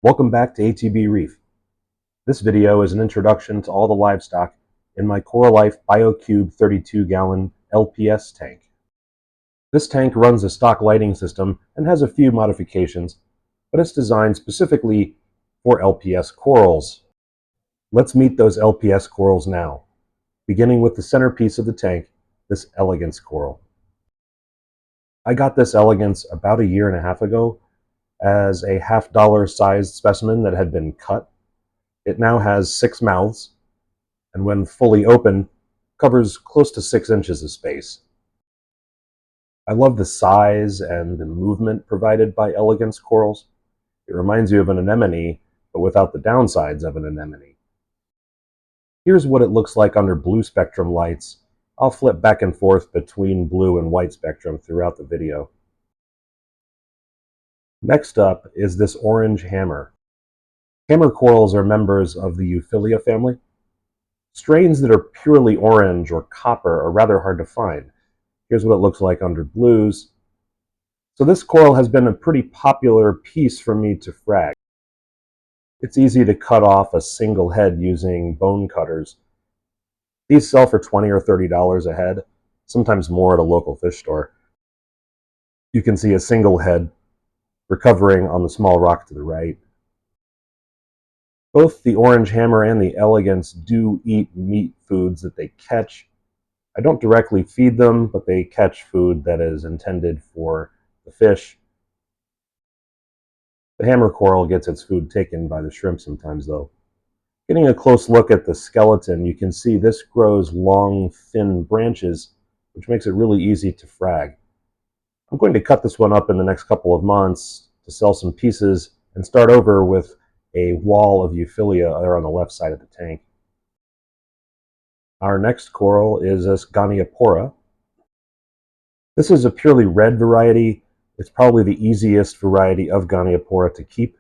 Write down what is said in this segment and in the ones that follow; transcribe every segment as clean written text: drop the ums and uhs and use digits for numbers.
Welcome back to ATB Reef. This video is an introduction to all the livestock in my Coralife Biocube 32-gallon LPS tank. This tank runs a stock lighting system and has a few modifications, but it's designed specifically for LPS corals. Let's meet those LPS corals now, beginning with the centerpiece of the tank, this elegance coral. I got this elegance about a year and a half ago as a $1/2 sized specimen that had been cut. It now has 6 mouths, and when fully open, covers close to 6 inches of space. I love the size and the movement provided by elegance corals. It reminds you of an anemone, but without the downsides of an anemone. Here's what it looks like under blue spectrum lights. I'll flip back and forth between blue and white spectrum throughout the video. Next up is this orange hammer. Hammer corals are members of the Euphyllia family. Strains that are purely orange or copper are rather hard to find. Here's what it looks like under blues. So this coral has been a pretty popular piece for me to frag. It's easy to cut off a single head using bone cutters. These sell for $20 or $30 a head, sometimes more at a local fish store. You can see a single head recovering on the small rock to the right. Both the orange hammer and the elegance do eat meat foods that they catch. I don't directly feed them, but they catch food that is intended for the fish. The hammer coral gets its food taken by the shrimp sometimes, though. Getting a close look at the skeleton, you can see this grows long, thin branches, which makes it really easy to frag. I'm going to cut this one up in the next couple of months to sell some pieces and start over with a wall of Euphyllia there on the left side of the tank. Our next coral is this Goniopora. This is a purely red variety. It's probably the easiest variety of Goniopora to keep.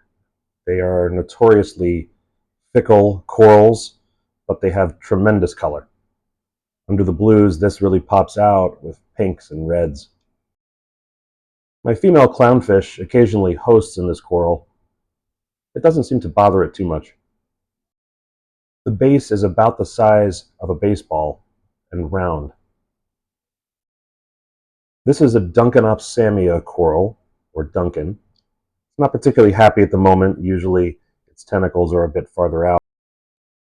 They are notoriously fickle corals, but they have tremendous color. Under the blues, this really pops out with pinks and reds. My female clownfish occasionally hosts in this coral. It doesn't seem to bother it too much. The base is about the size of a baseball and round. This is a Duncanopsamia coral, or Duncan. It's not particularly happy at the moment. Usually its tentacles are a bit farther out.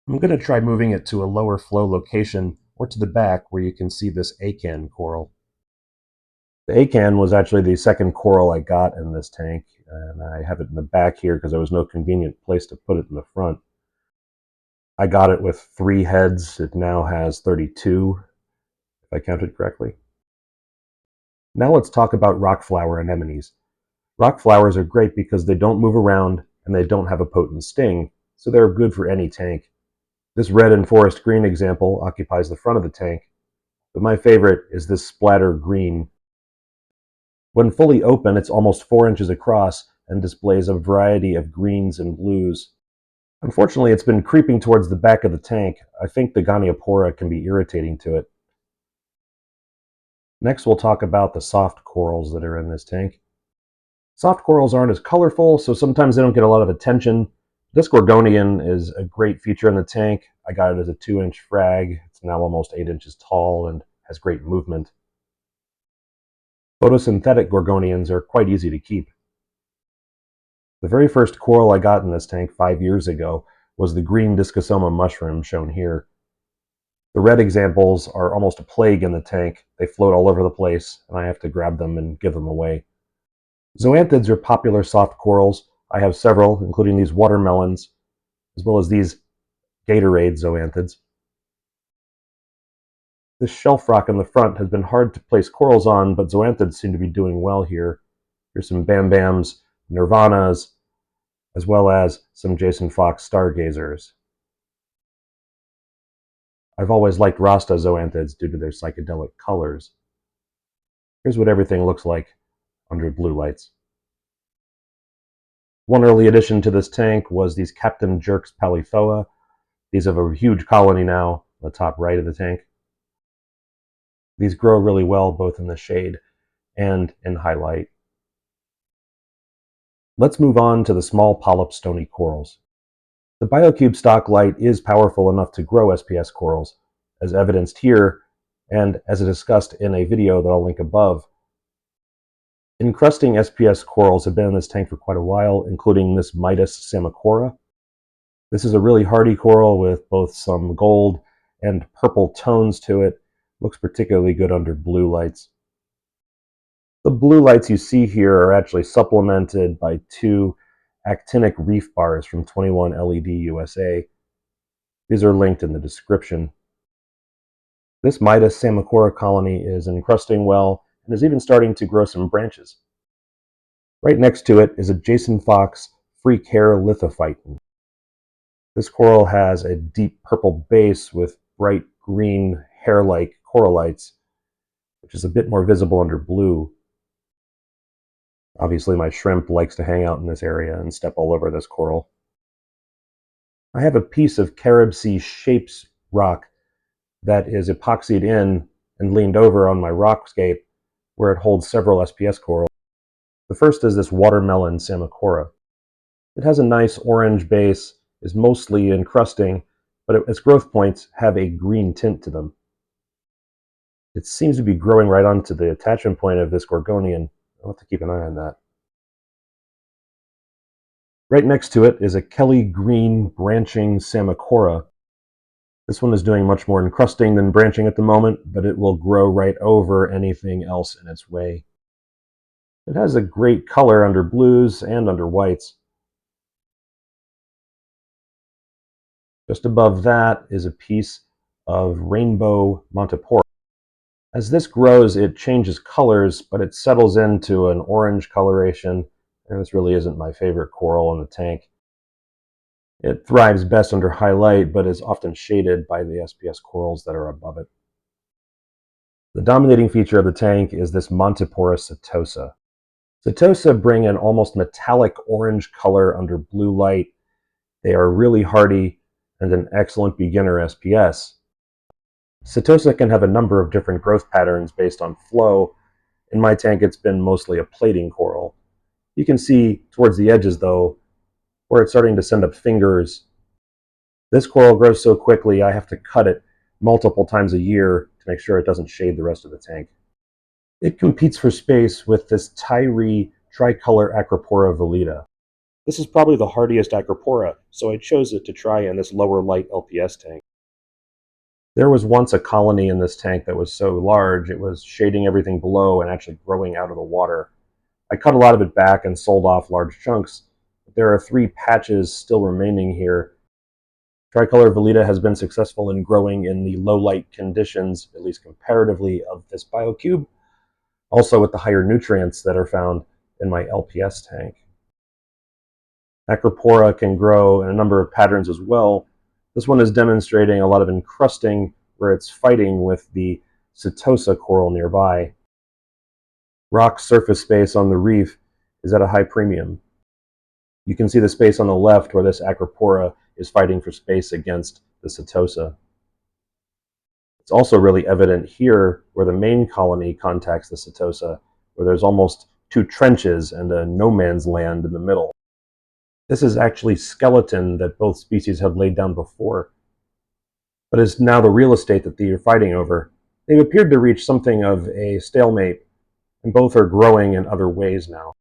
I'm going to try moving it to a lower flow location or to the back where you can see this acan coral. The acan was actually the second coral I got in this tank, and I have it in the back here because there was no convenient place to put it in the front. I got it with 3 heads. It now has 32, if I counted correctly. Now let's talk about rockflower anemones. Rockflowers are great because they don't move around and they don't have a potent sting, so they're good for any tank. This red and forest green example occupies the front of the tank, but my favorite is this splatter green. When fully open, it's almost 4 inches across and displays a variety of greens and blues. Unfortunately, it's been creeping towards the back of the tank. I think the Goniopora can be irritating to it. Next, we'll talk about the soft corals that are in this tank. Soft corals aren't as colorful, so sometimes they don't get a lot of attention. This gorgonian is a great feature in the tank. I got it as a 2-inch frag. It's now almost 8 inches tall and has great movement. Photosynthetic gorgonians are quite easy to keep. The very first coral I got in this tank 5 years ago was the green Discosoma mushroom shown here. The red examples are almost a plague in the tank. They float all over the place, and I have to grab them and give them away. Zoanthids are popular soft corals. I have several, including these watermelons, as well as these Gatorade zoanthids. This shelf rock in the front has been hard to place corals on, but zoanthids seem to be doing well here. Here's some Bambams, Nirvanas, as well as some Jason Fox stargazers. I've always liked Rasta zoanthids due to their psychedelic colors. Here's what everything looks like under blue lights. One early addition to this tank was these Captain Jerks Palithoa. These have a huge colony now on the top right of the tank. These grow really well both in the shade and in high light. Let's move on to the small polyp stony corals. The Biocube stock light is powerful enough to grow SPS corals, as evidenced here, and as discussed in a video that I'll link above. Encrusting SPS corals have been in this tank for quite a while, including this Midas samicora. This is a really hardy coral with both some gold and purple tones to it. Looks particularly good under blue lights. The blue lights you see here are actually supplemented by two actinic reef bars from 21 LED USA. These are linked in the description. This Midas samicora colony is encrusting well and is even starting to grow some branches. Right next to it is a Jason Fox freak hair lithophyton. This coral has a deep purple base with bright green hair-like corallites, which is a bit more visible under blue. Obviously, my shrimp likes to hang out in this area and step all over this coral. I have a piece of Carib Sea shapes rock that is epoxied in and leaned over on my rockscape where it holds several SPS corals. The first is this watermelon samicora. It has a nice orange base, is mostly encrusting, but its growth points have a green tint to them. It seems to be growing right onto the attachment point of this gorgonian. I'll have to keep an eye on that. Right next to it is a Kelly green branching samicora. This one is doing much more encrusting than branching at the moment, but it will grow right over anything else in its way. It has a great color under blues and under whites. Just above that is a piece of rainbow montipora. As this grows, it changes colors, but it settles into an orange coloration, and this really isn't my favorite coral in the tank. It thrives best under high light, but is often shaded by the SPS corals that are above it. The dominating feature of the tank is this Montipora setosa. Setosa bring an almost metallic orange color under blue light. They are really hardy and an excellent beginner SPS. Setosa can have a number of different growth patterns based on flow. In my tank, it's been mostly a plating coral. You can see towards the edges, though, where it's starting to send up fingers. This coral grows so quickly, I have to cut it multiple times a year to make sure it doesn't shade the rest of the tank. It competes for space with this Tyree tricolor Acropora valida. This is probably the hardiest Acropora, so I chose it to try in this lower light LPS tank. There was once a colony in this tank that was so large it was shading everything below and actually growing out of the water. I cut a lot of it back and sold off large chunks, but there are 3 patches still remaining here. Tricolor valida has been successful in growing in the low light conditions, at least comparatively, of this biocube, also with the higher nutrients that are found in my LPS tank. Acropora can grow in a number of patterns as well. This one is demonstrating a lot of encrusting where it's fighting with the Setosa coral nearby. Rock surface space on the reef is at a high premium. You can see the space on the left where this Acropora is fighting for space against the Setosa. It's also really evident here where the main colony contacts the Setosa, where there's almost 2 trenches and a no man's land in the middle. This is actually skeleton that both species have laid down before, but is now the real estate that they are fighting over. They've appeared to reach something of a stalemate, and both are growing in other ways now.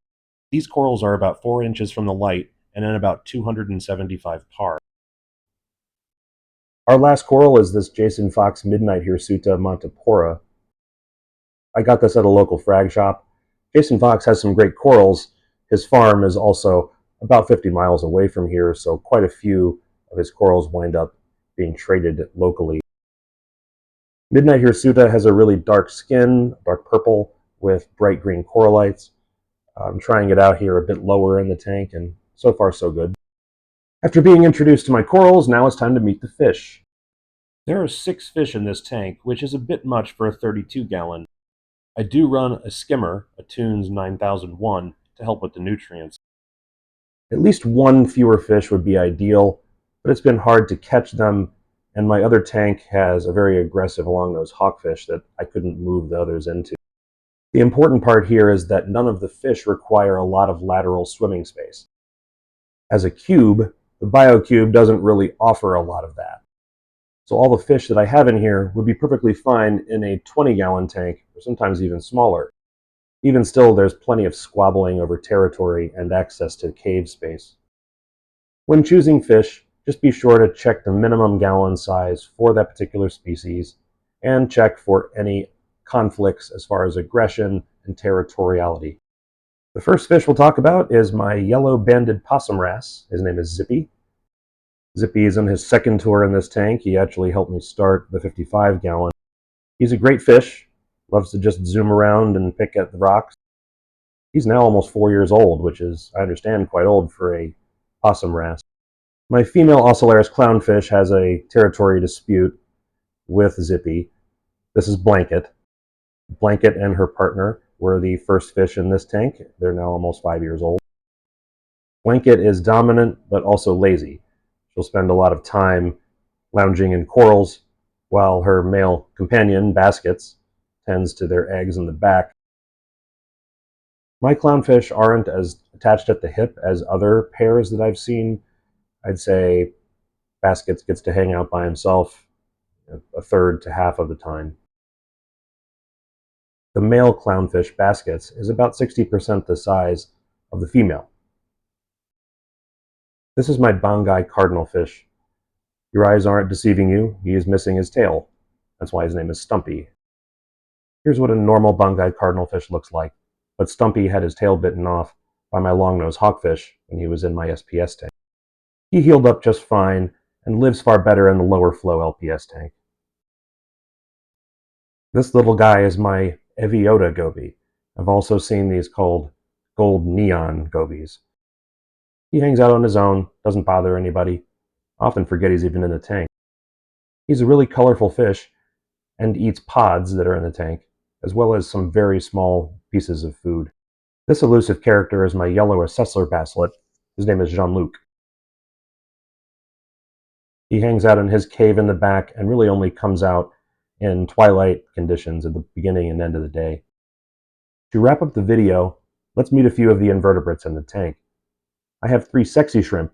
These corals are about 4 inches from the light and in about 275 par. Our last coral is this Jason Fox Midnight Hirsuta Montipora. I got this at a local frag shop. Jason Fox has some great corals. His farm is also about 50 miles away from here, so quite a few of his corals wind up being traded locally. Midnight Hirsuta has a really dark skin, dark purple, with bright green corallites. I'm trying it out here a bit lower in the tank, and so far so good. After being introduced to my corals, now it's time to meet the fish. There are 6 fish in this tank, which is a bit much for a 32-gallon. I do run a skimmer, a Toons 9001, to help with the nutrients. At least 1 fewer fish would be ideal, but it's been hard to catch them, and my other tank has a very aggressive longnose hawkfish that I couldn't move the others into. The important part here is that none of the fish require a lot of lateral swimming space. As a cube, the Biocube doesn't really offer a lot of that. So all the fish that I have in here would be perfectly fine in a 20-gallon tank, or sometimes even smaller. Even still, there's plenty of squabbling over territory and access to cave space. When choosing fish, just be sure to check the minimum gallon size for that particular species and check for any conflicts as far as aggression and territoriality. The first fish we'll talk about is my yellow-banded possum wrasse. His name is Zippy. Zippy is on his second tour in this tank. He actually helped me start the 55-gallon. He's a great fish, loves to just zoom around and pick at the rocks. He's now almost 4 years old, which is, I understand, quite old for a possum wrasse. My female ocellaris clownfish has a territory dispute with Zippy. This is Blanket. Blanket and her partner were the first fish in this tank. They're now almost 5 years old. Blanket is dominant, but also lazy. She'll spend a lot of time lounging in corals, while her male companion, Baskets, tends to their eggs in the back. My clownfish aren't as attached at the hip as other pairs that I've seen. I'd say Baskets gets to hang out by himself a third to half of the time. The male clownfish, Baskets, is about 60% the size of the female. This is my Banggai Cardinalfish. Your eyes aren't deceiving you. He is missing his tail. That's why his name is Stumpy. Here's what a normal Banggai Cardinalfish looks like, but Stumpy had his tail bitten off by my long-nosed hawkfish when he was in my SPS tank. He healed up just fine and lives far better in the lower flow LPS tank. This little guy is my Eviota goby. I've also seen these called gold neon gobies. He hangs out on his own, doesn't bother anybody. I often forget he's even in the tank. He's a really colorful fish and eats pods that are in the tank, as well as some very small pieces of food. This elusive character is my yellow assessor basslet. His name is Jean-Luc. He hangs out in his cave in the back and really only comes out in twilight conditions at the beginning and end of the day. To wrap up the video, let's meet a few of the invertebrates in the tank. I have 3 sexy shrimp.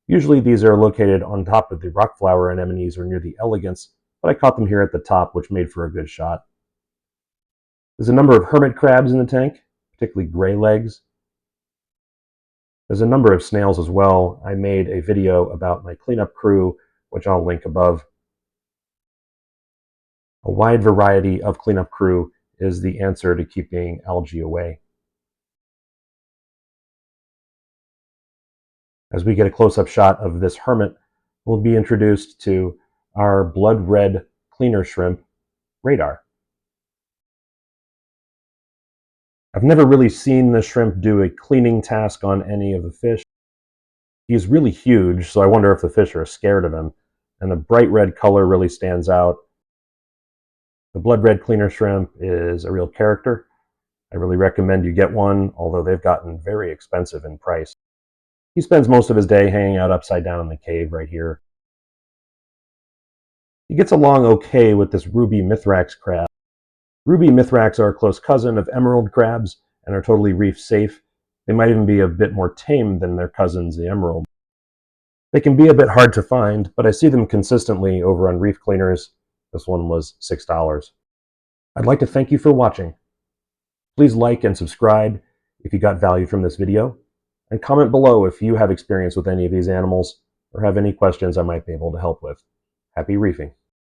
Usually these are located on top of the rockflower anemones or near the elegants, but I caught them here at the top, which made for a good shot. There's a number of hermit crabs in the tank, particularly gray legs. There's a number of snails as well. I made a video about my cleanup crew, which I'll link above. A wide variety of cleanup crew is the answer to keeping algae away. As we get a close-up shot of this hermit, we'll be introduced to our blood red cleaner shrimp, Radar. I've never really seen the shrimp do a cleaning task on any of the fish. He's really huge, so I wonder if the fish are scared of him. And the bright red color really stands out. The blood red cleaner shrimp is a real character. I really recommend you get one, although they've gotten very expensive in price. He spends most of his day hanging out upside down in the cave right here. He gets along okay with this ruby mithrax crab. Ruby mithrax are a close cousin of emerald crabs and are totally reef safe. They might even be a bit more tame than their cousins, the emerald. They can be a bit hard to find, but I see them consistently over on Reef Cleaners. This one was $6. I'd like to thank you for watching. Please like and subscribe if you got value from this video, and comment below if you have experience with any of these animals or have any questions I might be able to help with. Happy reefing.